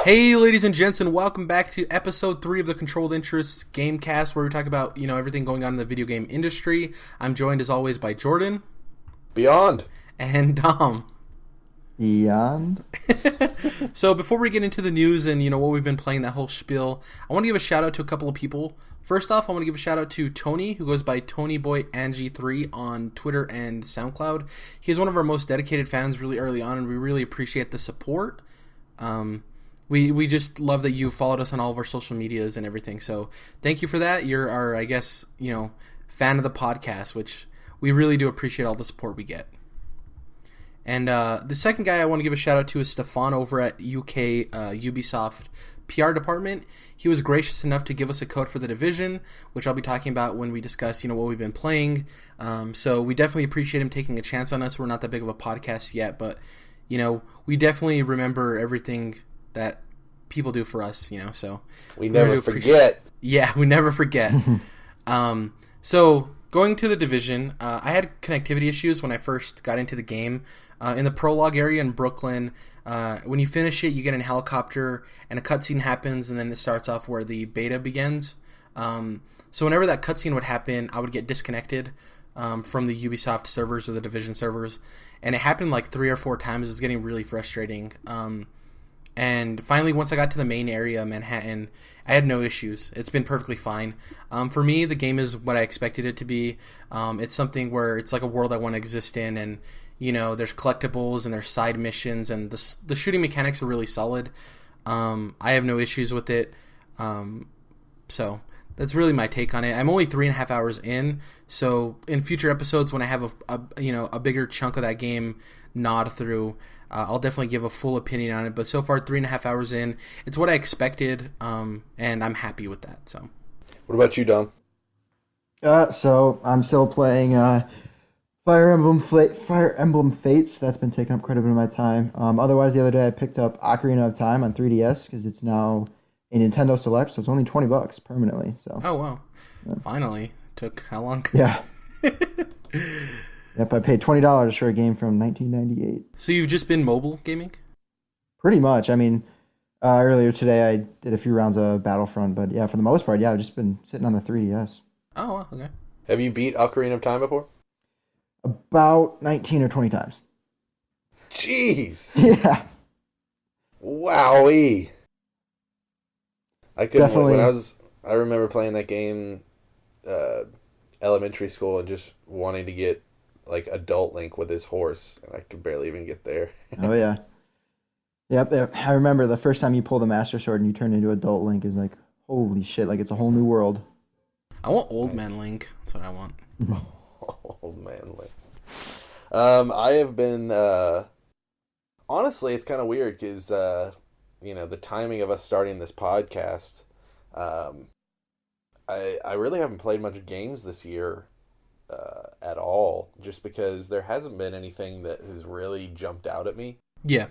Hey, ladies and gents, and welcome back to episode 3 of the Controlled Interests Gamecast, where we talk about, everything going on in the video game industry. I'm joined, as always, by Jordan. Beyond. And Dom. Beyond. So before we get into the news and, what we've been playing, that whole spiel, I want to give a shout-out to a couple of people. First off, I want to give a shout-out to Tony, who goes by TonyBoyAngie3 on Twitter and SoundCloud. He's one of our most dedicated fans really early on, and we really appreciate the support. We just love that you followed us on all of our social medias and everything. So thank you for that. You're our, fan of the podcast, which we really do appreciate all the support we get. And the second guy I want to give a shout out to is Stefan over at UK Ubisoft PR department. He was gracious enough to give us a code for The Division, which I'll be talking about when we discuss, what we've been playing. So we definitely appreciate him taking a chance on us. We're not that big of a podcast yet, but, we definitely remember everything that people do for us, so we never forget. Yeah, we never forget. So going to The Division, I had connectivity issues when I first got into the game. In the prologue area in Brooklyn, when you finish it, you get in a helicopter and a cutscene happens, and then it starts off where the beta begins. So whenever that cutscene would happen, I would get disconnected from the Ubisoft servers or the Division servers, and it happened like 3 or 4 times. It was getting really frustrating. And finally, once I got to the main area, Manhattan, I had no issues. It's been perfectly fine. For me, the game is what I expected it to be. It's something where it's like a world I want to exist in, and there's collectibles and there's side missions, and the shooting mechanics are really solid. I have no issues with it. So that's really my take on it. I'm only 3.5 hours in, so in future episodes when I have a bigger chunk of that game nod through, I'll definitely give a full opinion on it. But so far, 3.5 hours in, it's what I expected, and I'm happy with that. So, what about you, Dom? So I'm still playing Fire Emblem Fates. That's been taking up quite a bit of my time. Otherwise, the other day I picked up Ocarina of Time on 3DS because it's now a Nintendo Select, so it's only $20 permanently. So. Oh wow! Yeah. Finally, took how long? Yeah. Yep, I paid $20 for a game from 1998. So you've just been mobile gaming? Pretty much. I mean, earlier today I did a few rounds of Battlefront, but yeah, for the most part, yeah, I've just been sitting on the 3DS. Oh, wow, okay. Have you beat Ocarina of Time before? About 19 or 20 times. Jeez! Yeah. Wowee! I couldn't. Definitely. I remember playing that game, elementary school, and just wanting to get like adult Link with his horse, and I could barely even get there. Oh yeah. Yep. I remember the first time you pull the Master Sword and you turn into adult Link is like, holy shit! Like it's a whole new world. I want Old Man Link. That's what I want. Old Man Link. I have been. Honestly, it's kind of weird because the timing of us starting this podcast. I really haven't played much games this year at all, just because there hasn't been anything that has really jumped out at me. Yeah.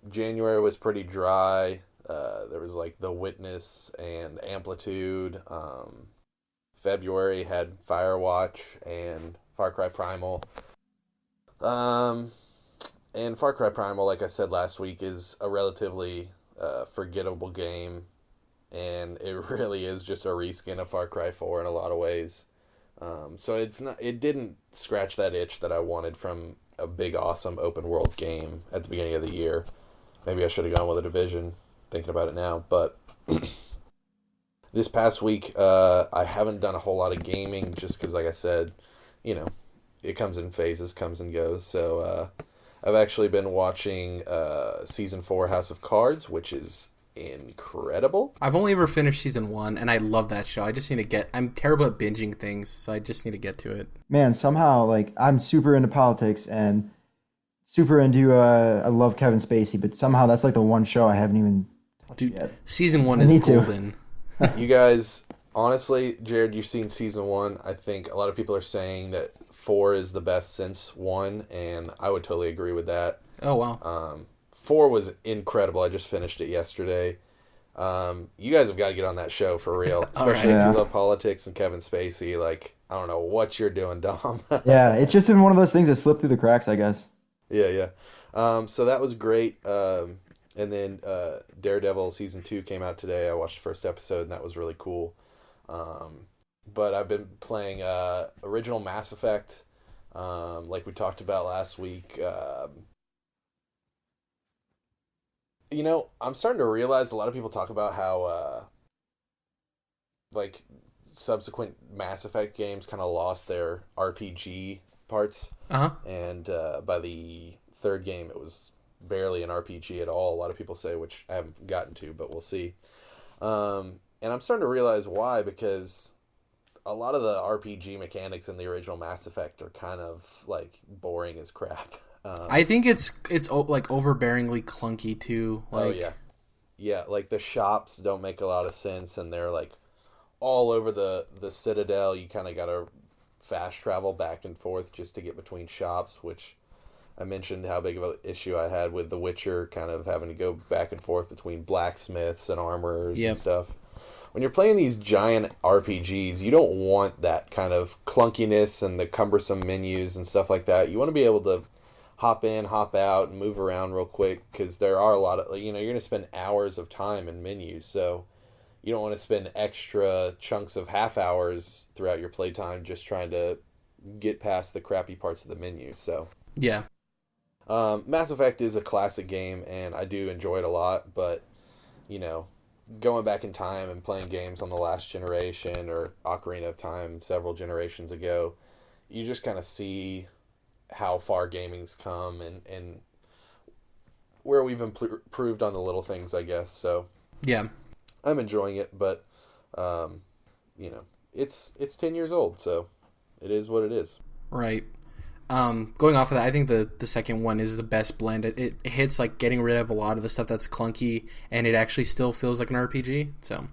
January was pretty dry. There was like The Witness and Amplitude. February had Firewatch and Far Cry Primal. And Far Cry Primal, like I said last week, is a relatively forgettable game. And it really is just a reskin of Far Cry 4 in a lot of ways. So it didn't scratch that itch that I wanted from a big, awesome open world game at the beginning of the year. Maybe I should have gone with a Division, thinking about it now. But this past week, I haven't done a whole lot of gaming just because, like I said, it comes in phases, comes and goes. So I've actually been watching Season 4 House of Cards, which is incredible. I've only ever finished season 1, and I love that show. I just need to I'm terrible at binging things, so I just need to get to it. Man, somehow, like, I'm super into politics and super into, I love Kevin Spacey, but somehow that's like the one show I haven't even touched yet. Season 1 is golden. You guys, honestly, Jared, you've seen season 1. I think a lot of people are saying that 4 is the best since 1, and I would totally agree with that. Oh, wow. 4 was incredible. I just finished it yesterday. You guys have got to get on that show for real, especially if you love politics and Kevin Spacey. Like, I don't know what you're doing, Dom. Yeah, it's just been one of those things that slipped through the cracks, I guess. Yeah. So that was great. And then Daredevil Season 2 came out today. I watched the first episode, and that was really cool. But I've been playing original Mass Effect, like we talked about last week. I'm starting to realize a lot of people talk about how like subsequent Mass Effect games kind of lost their RPG parts. And by the third game, it was barely an RPG at all. A lot of people say, which I haven't gotten to, but we'll see. And I'm starting to realize why, because a lot of the RPG mechanics in the original Mass Effect are kind of like boring as crap. I think it's like overbearingly clunky too. Like... yeah. Like the shops don't make a lot of sense, and they're like all over the Citadel. You kind of got to fast travel back and forth just to get between shops, which I mentioned how big of an issue I had with The Witcher, kind of having to go back and forth between blacksmiths and armorers and stuff. When you're playing these giant RPGs, you don't want that kind of clunkiness and the cumbersome menus and stuff like that. You want to be able to hop in, hop out, and move around real quick, because there are a lot of, you're going to spend hours of time in menus, so you don't want to spend extra chunks of half hours throughout your playtime just trying to get past the crappy parts of the menu. So yeah. Mass Effect is a classic game, and I do enjoy it a lot, but, going back in time and playing games on the last generation or Ocarina of Time several generations ago, you just kind of see how far gaming's come and where we've improved on the little things, I guess. So yeah, I'm enjoying it, but it's 10 years old, so it is what it is. Right. Going off of that, I think the second one is the best blend. It hits like getting rid of a lot of the stuff that's clunky, and it actually still feels like an RPG. So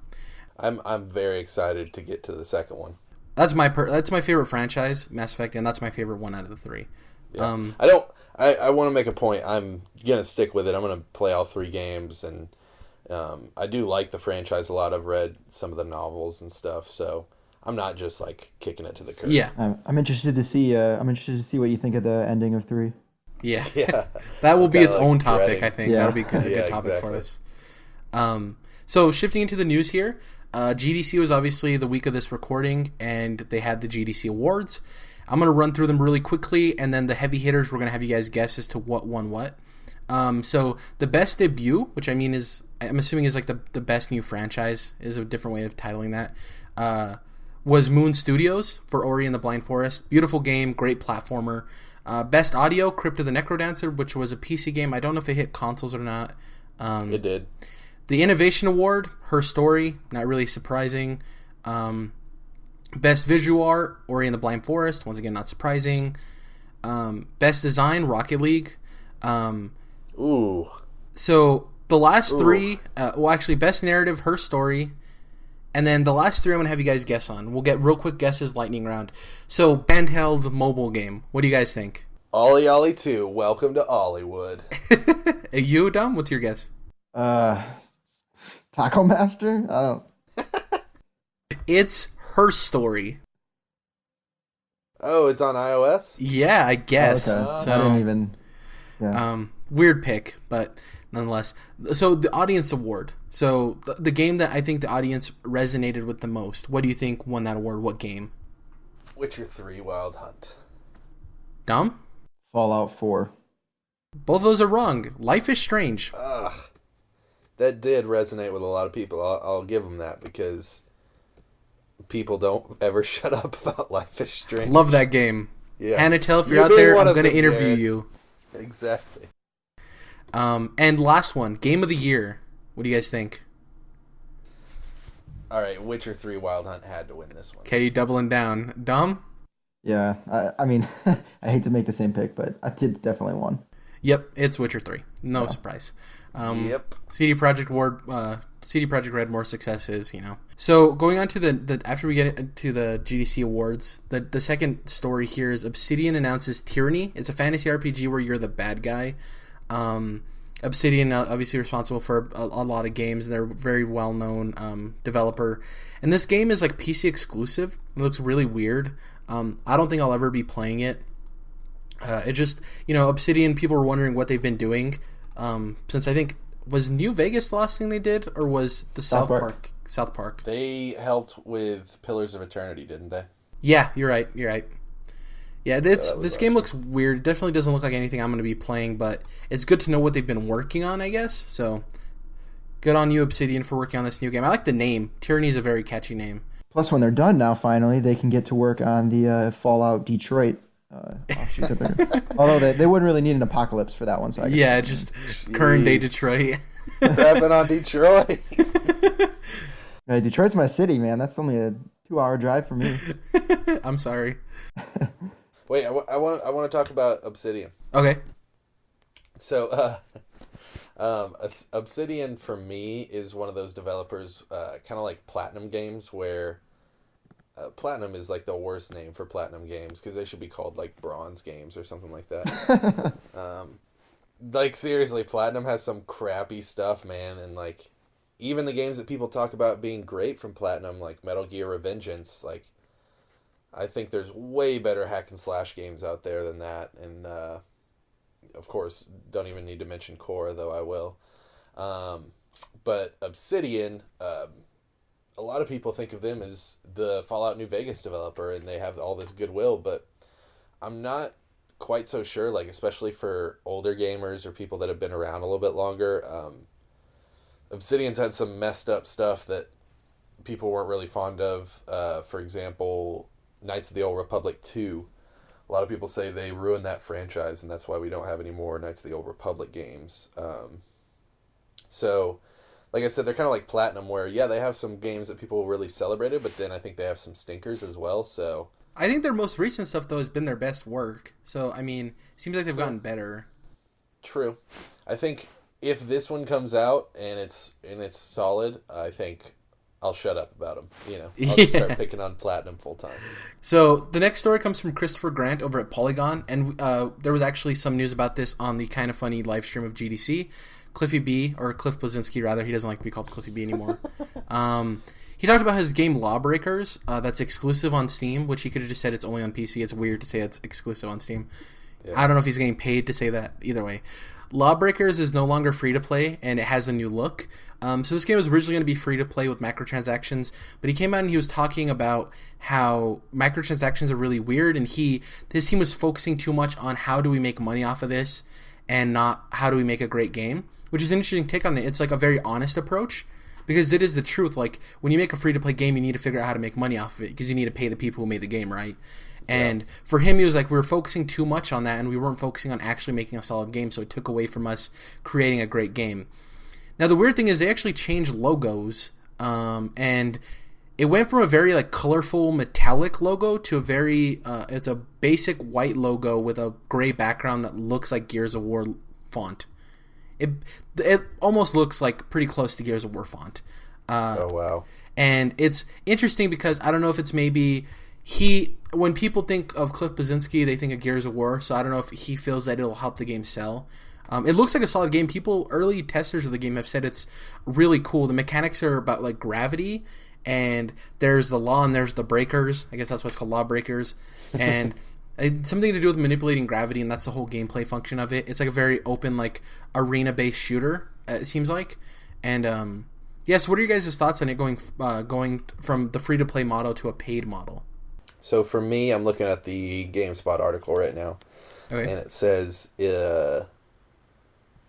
I'm very excited to get to the second one. That's my favorite franchise, Mass Effect, and that's my favorite one out of the three. Yeah. I want to make a point. I'm gonna stick with it. I'm gonna play all three games, and I do like the franchise a lot. I've read some of the novels and stuff, so I'm not just like kicking it to the curb. Yeah, I'm interested to see. What you think of the ending of 3. Yeah, yeah. That will be its own topic. I think that'll be a good topic exactly. for us. So shifting into the news here, GDC was obviously the week of this recording, and they had the GDC awards. I'm gonna run through them really quickly, and then the heavy hitters, we're gonna have you guys guess as to what won what. So the best debut, which I'm assuming is like the best new franchise, is a different way of titling that. Was Moon Studios for Ori and the Blind Forest. Beautiful game, great platformer. Best audio, Crypt of the Necrodancer, which was a PC game. I don't know if it hit consoles or not. It did. The Innovation Award, Her Story, not really surprising. Best Visual Art, Ori and the Blind Forest, once again, not surprising. Best Design, Rocket League. Ooh. So the last three, Best Narrative, Her Story. And then the last three I'm going to have you guys guess on. We'll get real quick guesses, lightning round. So, handheld mobile game. What do you guys think? Ollie Ollie 2, welcome to Ollywood. You, Dom? What's your guess? Taco Master? I don't... It's Her Story. Oh, it's on iOS? Yeah, I guess. Oh, okay. So, I didn't even... Yeah. Weird pick, but nonetheless. So, the Audience Award. So, the game that I think the audience resonated with the most. What do you think won that award? What game? Witcher 3 Wild Hunt. Dom? Fallout 4. Both of those are wrong. Life is Strange. Ugh. That did resonate with a lot of people. I'll give them that, because people don't ever shut up about Life is Strange. Love that game. Yeah. Hannah, if you're out there, I'm going to interview you. Exactly. And last one, Game of the Year. What do you guys think? All right, Witcher 3 Wild Hunt had to win this one. Okay, you doubling down. Dom? Yeah, I mean, I hate to make the same pick, but I did definitely won. Yep, it's Witcher 3. No surprise. Yep. CD Projekt Red, more successes, So going on to the after we get into the GDC awards, the second story here is Obsidian announces Tyranny. It's a fantasy RPG where you're the bad guy. Obsidian, obviously responsible for a lot of games, and they're a very well-known developer. And this game is like PC exclusive. It looks really weird. I don't think I'll ever be playing it. It just, Obsidian, people were wondering what they've been doing. Since I think was New Vegas the last thing they did, or was the South Park? South Park. They helped with Pillars of Eternity, didn't they? Yeah, you're right. Yeah, this game looks weird. It definitely doesn't look like anything I'm going to be playing, but it's good to know what they've been working on, I guess. So, good on you, Obsidian, for working on this new game. I like the name. Tyranny is a very catchy name. Plus, when they're done now, finally, they can get to work on the Fallout Detroit offshoot. Although they wouldn't really need an apocalypse for that one. So just current day Detroit. Rapping on Detroit. Detroit's my city, man. That's only a 2-hour drive for me. I'm sorry. Wait, I want to talk about Obsidian. Okay. So, Obsidian for me is one of those developers, kind of like Platinum Games, where Platinum is like the worst name for Platinum Games because they should be called like Bronze Games or something like that. Like seriously, Platinum has some crappy stuff, man, and like even the games that people talk about being great from Platinum, like Metal Gear Revengeance, like I think there's way better hack and slash games out there than that, and of course, don't even need to mention Core, though I will. But Obsidian, a lot of people think of them as the Fallout New Vegas developer, and they have all this goodwill, but I'm not quite so sure, like, especially for older gamers or people that have been around a little bit longer. Obsidian's had some messed up stuff that people weren't really fond of. For example, Knights of the Old Republic 2. A lot of people say they ruined that franchise, and that's why we don't have any more Knights of the Old Republic games. So, like I said, they're kind of like Platinum, where, yeah, they have some games that people really celebrated, but then I think they have some stinkers as well, so... I think their most recent stuff, though, has been their best work. So, I mean, it seems like they've gotten better. True. I think if this one comes out and it's solid, I think I'll shut up about them. I'll just start picking on Platinum full time. So the next story comes from Christopher Grant over at Polygon, and there was actually some news about this on the Kind of Funny live stream of GDC. Cliff Bleszinski, rather. He doesn't like to be called Cliffy B anymore. He talked about his game Lawbreakers that's exclusive on Steam, which he could have just said it's only on PC. It's weird to say it's exclusive on Steam. Yeah. I don't know if he's getting paid to say that. Either way. Lawbreakers is no longer free-to-play, and it has a new look. So this game was originally going to be free-to-play with microtransactions, but he came out and he was talking about how microtransactions are really weird, and his team was focusing too much on how do we make money off of this and not how do we make a great game, which is an interesting take on it. It's like a very honest approach, because it is the truth. Like, when you make a free-to-play game, you need to figure out how to make money off of it, because you need to pay the people who made the game, right? And for him, he was like, we were focusing too much on that, and we weren't focusing on actually making a solid game, so it took away from us creating a great game. Now, the weird thing is they actually changed logos, and it went from a very like colorful metallic logo to a very, it's a basic white logo with a gray background that looks like Gears of War font. It almost looks like pretty close to Gears of War font. Oh, wow. And it's interesting because I don't know if it's maybe... when people think of Cliff Bleszinski, they think of Gears of War, so I don't know if he feels that it'll help the game sell. It looks like a solid game. Early testers of the game have said it's really cool. The mechanics are about like gravity, and there's the law and there's the breakers. I guess that's why it's called Lawbreakers. And it's something to do with manipulating gravity, and that's the whole gameplay function of it. It's like a very open, like arena-based shooter, it seems like. And yes, what are your guys' thoughts on it going from the free-to-play model to a paid model? So for me, I'm looking at the GameSpot article right now, and it says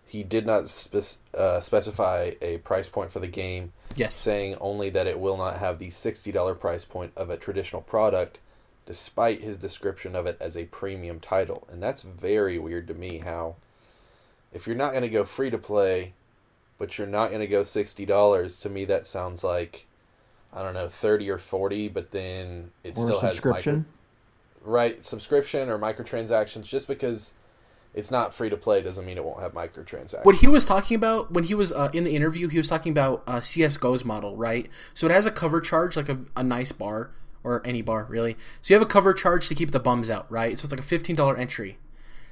he did not specify a price point for the game, saying only that it will not have the $60 price point of a traditional product, despite his description of it as a premium title. And that's very weird to me, how if you're not going to go free-to-play, but you're not going to go $60, to me that sounds like... I don't know, 30 or 40, but then it still has subscription, subscription or microtransactions. Just because it's not free to play doesn't mean it won't have microtransactions. What he was talking about when he was in the interview, he was talking about CS:GO's model, right? So it has a cover charge, like a nice bar or any bar, really. So you have a cover charge to keep the bums out, right? So it's like a $15 entry.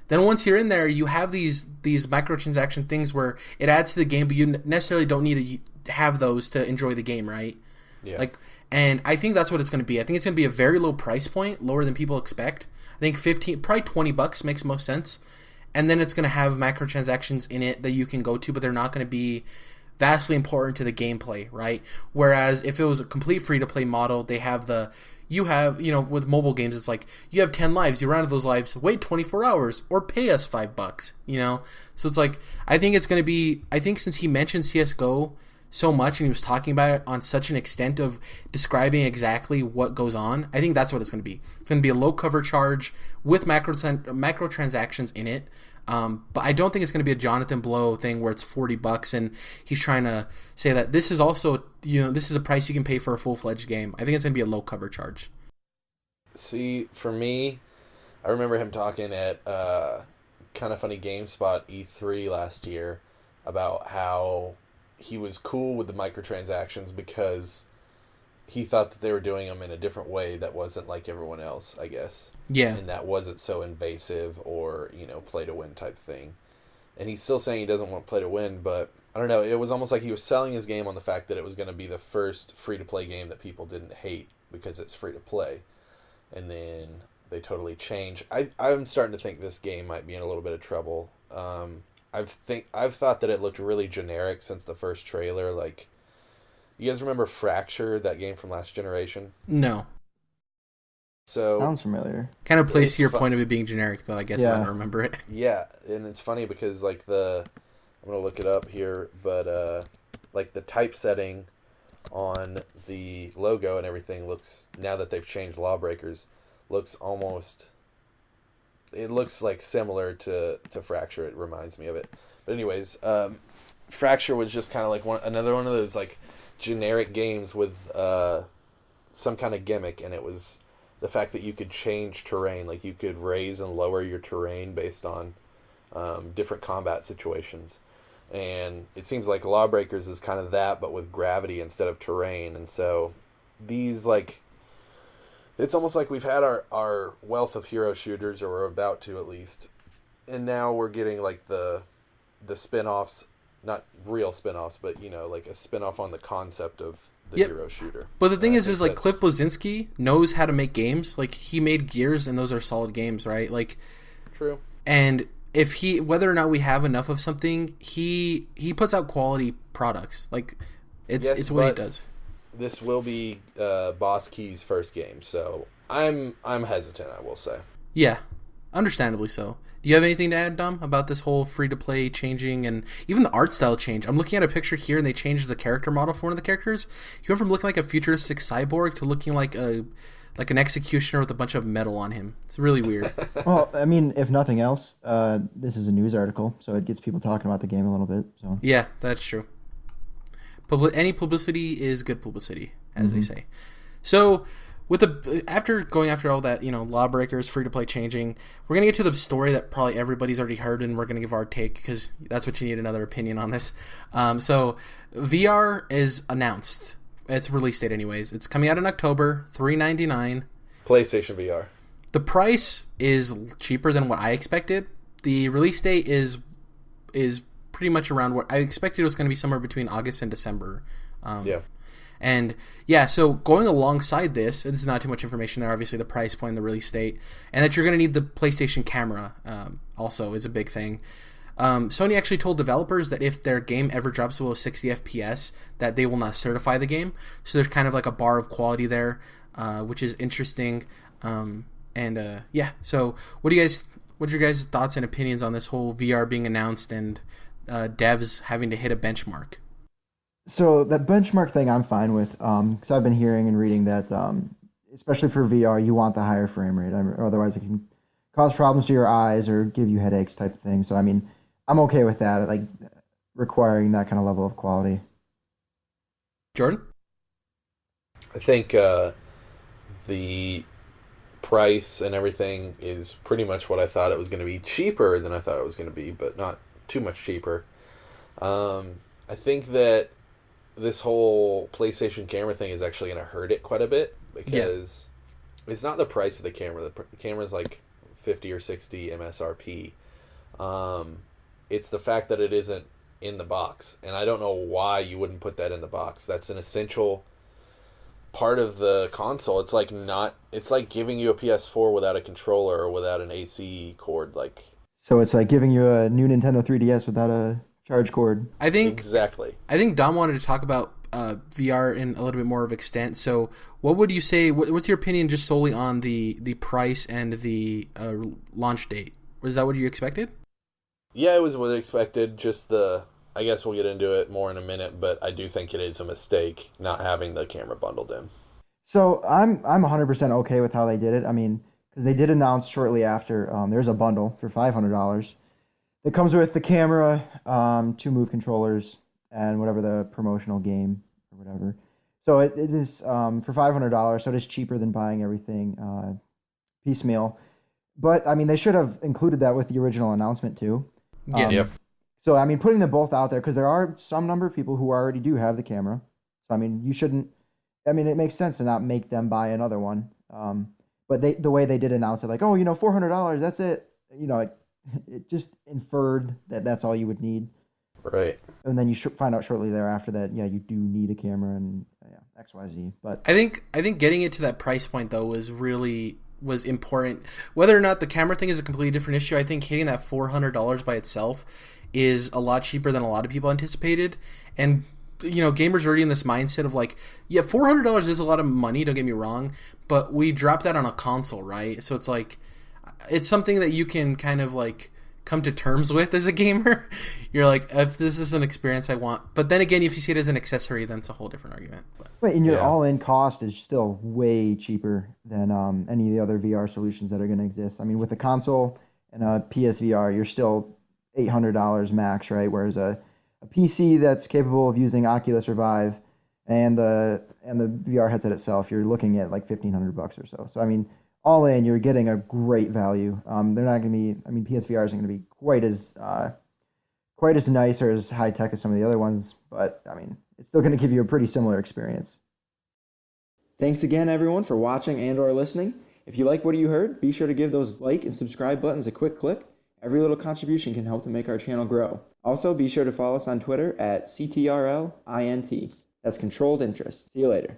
Then once you're in there, you have these microtransaction things where it adds to the game, but you necessarily don't need to have those to enjoy the game, right? Yeah. And I think that's what it's going to be. I think it's going to be a very low price point, lower than people expect. I think probably $20 makes most sense. and then it's going to have microtransactions in it that you can go to, but they're not going to be vastly important to the gameplay, right? Whereas if it was a complete free-to-play model, they have with mobile games, it's like, you have 10 lives, you run out of those lives, wait 24 hours, or pay us $5, So it's like, I think since he mentioned CSGO so much and he was talking about it on such an extent of describing exactly what goes on, I think that's what it's going to be. It's going to be a low cover charge with microtransactions in it. But I don't think it's going to be a Jonathan Blow thing where it's $40 and he's trying to say that this is also, this is a price you can pay for a full-fledged game. I think it's going to be a low cover charge. See, for me, I remember him talking at Kind of Funny GameSpot E3 last year about how he was cool with the microtransactions because he thought that they were doing them in a different way that wasn't like everyone else, I guess. Yeah. And that wasn't so invasive or, play to win type thing. And he's still saying he doesn't want play to win, but I don't know. It was almost like he was selling his game on the fact that it was going to be the first free-to-play game that people didn't hate because it's free-to-play. And then they totally change. I'm starting to think this game might be in a little bit of trouble. I've thought that it looked really generic since the first trailer, like... You guys remember Fracture, that game from last generation? No. So sounds familiar. Kind of plays to your point of it being generic, though. I guess I don't remember it. Yeah, and it's funny because I'm gonna look it up here, but the typesetting on the logo and everything looks, now that they've changed Lawbreakers, looks like similar to Fracture. It reminds me of it. But anyways, Fracture was just kind of like another one of those like generic games with some kind of gimmick, and it was the fact that you could change terrain, like you could raise and lower your terrain based on different combat situations. And it seems like Lawbreakers is kind of that, but with gravity instead of terrain. And so these, like, it's almost like we've had our wealth of hero shooters, or we're about to at least, and now we're getting like the spin-offs. Not real spin-offs, but, like a spin-off on the concept of the hero shooter. But the thing is like, Cliff Bleszinski knows how to make games. Like, he made Gears, and those are solid games, right? Like, true. And if whether or not we have enough of something, he puts out quality products. Like, it's what he does. This will be Boss Key's first game, so I'm hesitant, I will say. Yeah, understandably so. Do you have anything to add, Dom, about this whole free-to-play changing and even the art style change? I'm looking at a picture here, and they changed the character model for one of the characters. He went from looking like a futuristic cyborg to looking like an executioner with a bunch of metal on him. It's really weird. Well, I mean, if nothing else, this is a news article, so it gets people talking about the game a little bit. So yeah, that's true. Any publicity is good publicity, as they say. So, after going after all that, Lawbreakers, free-to-play changing, we're going to get to the story that probably everybody's already heard, and we're going to give our take, because that's what you need, another opinion on this. So, VR is announced. It's release date anyways. It's coming out in October, $399. PlayStation VR. The price is cheaper than what I expected. The release date is pretty much around what I expected. It was going to be somewhere between August and December. And yeah, so going alongside this is not too much information there. Obviously, the price point, the release date, and that you're going to need the PlayStation camera also is a big thing. Sony actually told developers that if their game ever drops below 60 FPS, that they will not certify the game. So there's kind of like a bar of quality there, which is interesting. Yeah, so what are your guys' thoughts and opinions on this whole VR being announced and devs having to hit a benchmark? So that benchmark thing I'm fine with, because I've been hearing and reading that, especially for VR, you want the higher frame rate. Otherwise, it can cause problems to your eyes or give you headaches type of thing. So, I mean, I'm okay with that, like requiring that kind of level of quality. Jordan? I think the price and everything is pretty much what I thought it was going to be. Cheaper than I thought it was going to be, but not too much cheaper. I think that this whole PlayStation camera thing is actually going to hurt it quite a bit, because it's not the price of the camera. The camera's like 50 or 60 MSRP. It's the fact that it isn't in the box, and I don't know why you wouldn't put that in the box. That's an essential part of the console. It's like giving you a PS4 without a controller or without an AC cord. Like, So it's like giving you a new Nintendo 3DS without a charge cord. Exactly. I think Dom wanted to talk about VR in a little bit more of extent. So, what would you say? What's your opinion, just solely on the price and the launch date? Was that what you expected? Yeah, it was what I expected. Just I guess we'll get into it more in a minute, but I do think it is a mistake not having the camera bundled in. So I'm 100% okay with how they did it. I mean, because they did announce shortly after there's a bundle for $500 that comes with the camera, 2 Move controllers, and whatever the promotional game or whatever. So it is for $500, so it is cheaper than buying everything piecemeal. But I mean, they should have included that with the original announcement too. Yeah. Yep. So I mean, putting them both out there, because there are some number of people who already do have the camera. So I mean, you shouldn't. I mean, it makes sense to not make them buy another one. But the way they did announce it, like, oh, $400, that's it. It just inferred that that's all you would need. Right. And then you should find out shortly thereafter that, yeah, you do need a camera and XYZ. But I think getting it to that price point, though, was important. Whether or not the camera thing is a completely different issue, I think hitting that $400 by itself is a lot cheaper than a lot of people anticipated. And, gamers are already in this mindset of like, yeah, $400 is a lot of money, don't get me wrong, but we dropped that on a console, right? So it's like, it's something that you can kind of like come to terms with as a gamer. You're like, if this is an experience I want. But then again, if you see it as an accessory, then it's a whole different argument. Wait, and your all-in cost is still way cheaper than any of the other VR solutions that are going to exist. I mean, with a console and a PSVR, you're still $800 max, right? Whereas a PC that's capable of using Oculus or Vive and the VR headset itself, you're looking at like $1,500 or so. So I mean, all in, you're getting a great value. They're not going to be. I mean, PSVR isn't going to be quite as nice or as high tech as some of the other ones, but I mean, it's still going to give you a pretty similar experience. Thanks again, everyone, for watching and/or listening. If you like what you heard, be sure to give those like and subscribe buttons a quick click. Every little contribution can help to make our channel grow. Also, be sure to follow us on Twitter at CTRLINT. That's Controlled Interest. See you later.